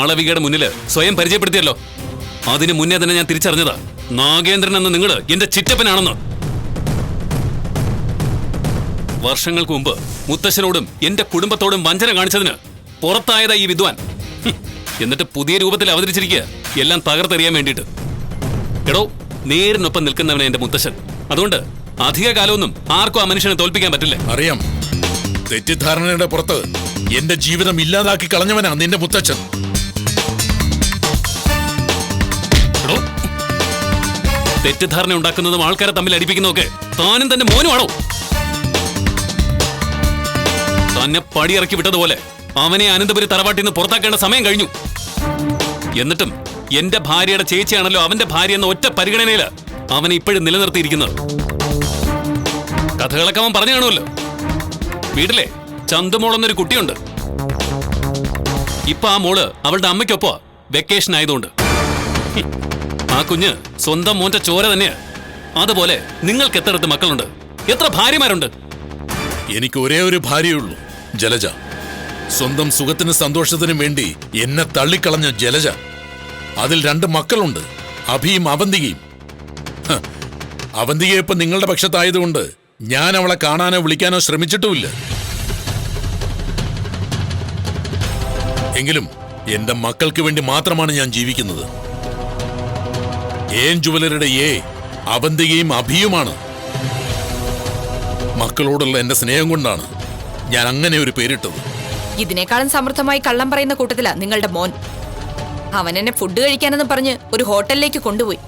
മാളവികയുടെ മുന്നില് സ്വയം പരിചയപ്പെടുത്തിയല്ലോ. അതിന് മുന്നേ തന്നെ ഞാൻ തിരിച്ചറിഞ്ഞതാ നാഗേന്ദ്രൻ എന്ന നിങ്ങള് എന്റെ ചിറ്റപ്പനാണെന്ന്. വർഷങ്ങൾക്ക് മുമ്പ് മുത്തശ്ശനോടും എന്റെ കുടുംബത്തോടും വഞ്ചന കാണിച്ചതിന് പുറത്തായതാ ഈ വിദ്വാൻ. എന്നിട്ട് പുതിയ രൂപത്തിൽ അവതരിച്ചിരിക്കുക, എല്ലാം തകർത്തെറിയാൻ വേണ്ടിയിട്ട്. എടോ, നേരിനൊപ്പം നിൽക്കുന്നവനെ എന്റെ മുത്തശ്ശൻ. അതുകൊണ്ട് അധിക കാലമൊന്നും ആർക്കും ആ മനുഷ്യനെ തോൽപ്പിക്കാൻ പറ്റില്ലേ. അറിയാം, തെറ്റിദ്ധാരണയുടെ പുറത്ത് എന്റെ ജീവിതം ഇല്ലാതാക്കി കളഞ്ഞവനാ നിന്റെ മുത്തച്ഛൻ. തെറ്റിദ്ധാരണ ഉണ്ടാക്കുന്നതും ആൾക്കാരെ തമ്മിൽ അടിപ്പിക്കുന്നതൊക്കെ താനും തന്റെ മോനുമാണോ? തന്നെ പടിയിറക്കി വിട്ടതുപോലെ അവനെ അനന്തപുരി തറവാട്ടിൽ നിന്ന് പുറത്താക്കേണ്ട സമയം കഴിഞ്ഞു. എന്നിട്ടും എന്റെ ഭാര്യയുടെ ചേച്ചിയാണല്ലോ അവന്റെ ഭാര്യ എന്ന ഒറ്റ പരിഗണനയില് അവനെ ഇപ്പോഴും നിലനിർത്തിയിരിക്കുന്നത്. കഥകളൊക്കെ അവൻ പറഞ്ഞു കാണുമല്ലോ. വീട്ടിലെ ചന്തുമോളെന്നൊരു കുട്ടിയുണ്ട്. ഇപ്പൊ ആ മോള് അവളുടെ അമ്മയ്ക്കൊപ്പ വെക്കേഷൻ ആയതുകൊണ്ട്. ആ കുഞ്ഞ് സ്വന്തം മോന്റെ ചോര തന്നെയാ. അതുപോലെ നിങ്ങൾക്ക് എത്രടുത്ത് മക്കളുണ്ട്? എത്ര ഭാര്യമാരുണ്ട്? എനിക്ക് ഒരേ ഒരു ഭാര്യയുള്ളൂ, ജലജ. സ്വന്തം സുഖത്തിനും സന്തോഷത്തിനും വേണ്ടി എന്നെ തള്ളിക്കളഞ്ഞ ജലജ. അതിൽ 2 മക്കളുണ്ട്, അഭിയും അവന്തികയും. അവന്തിക ഇപ്പൊ നിങ്ങളുടെ പക്ഷത്തായതുകൊണ്ട് ഞാൻ അവളെ കാണാനോ വിളിക്കാനോ ശ്രമിച്ചിട്ടുമില്ല. എങ്കിലും എന്റെ മക്കൾക്ക് വേണ്ടി മാത്രമാണ് ഞാൻ ജീവിക്കുന്നത്. ഏൻ ജുവലറിയുടെ അവന്തികയും അഭിയുമാണ്. മക്കളോടുള്ള എന്റെ സ്നേഹം കൊണ്ടാണ് ഞാൻ അങ്ങനെ ഒരു പേരിട്ടത്. ഇതിനേക്കാളും സമൃദ്ധമായി കള്ളം പറയുന്ന കൂട്ടത്തിലാ നിങ്ങളുടെ മോൻ. അവൻ എന്നെ ഫുഡ് കഴിക്കാനെന്ന് പറഞ്ഞ് ഒരു ഹോട്ടലിലേക്ക് കൊണ്ടുപോയി.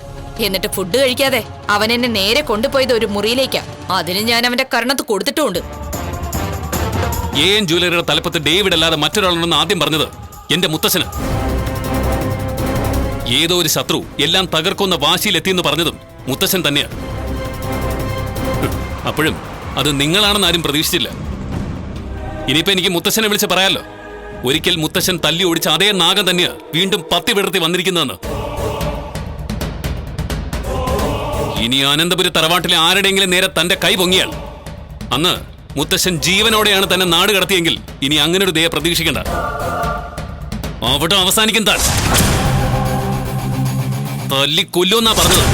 എന്നിട്ട് ഫുഡ് കഴിക്കാതെ അവൻ എന്നെ നേരെ കൊണ്ടുപോയത് ഒരു മുറിയിലേക്കാ. അതിന് ഞാൻ അവന്റെ കർണത്ത് കൊടുത്തിട്ടുമുണ്ട്. ഏൻ ജുവലറിയുടെ തലപ്പത്ത് ഡേവിഡ് അല്ലാതെ മറ്റൊരാളുണ്ടെന്ന് ആദ്യം പറഞ്ഞത് എന്റെ മുത്തശ്ശന്. ഏതോ ഒരു ശത്രു എല്ലാം തകർക്കുന്ന വാശിയിലെത്തിയെന്ന് പറഞ്ഞതും മുത്തശ്ശൻ തന്നെയാണ്. അപ്പോഴും അത് നിങ്ങളാണെന്ന് ആരും പ്രതീക്ഷിച്ചില്ല. ഇനിയിപ്പോ എനിക്ക് മുത്തശ്ശനെ വിളിച്ച് പറയാലോ, ഒരിക്കൽ മുത്തശ്ശൻ തല്ലി ഓടിച്ച അതേ നാഗം തന്നെയാ വീണ്ടും പത്തി വിടർത്തി വന്നിരിക്കുന്നതെന്ന്. ഇനി അനന്തപുരി തറവാട്ടിലെ ആരുടെയെങ്കിലും നേരെ തന്റെ കൈ പൊങ്ങിയാൽ, അന്ന് മുത്തശ്ശൻ ജീവനോടെയാണ് തന്നെ നാട് കടത്തിയെങ്കിൽ ഇനി അങ്ങനെ ഒരു ദയ പ്രതീക്ഷിക്കണ്ട. അവിടെ അവസാനിക്കും താൻ. തല്ലി കൊല്ലുമെന്നാ പറഞ്ഞത്.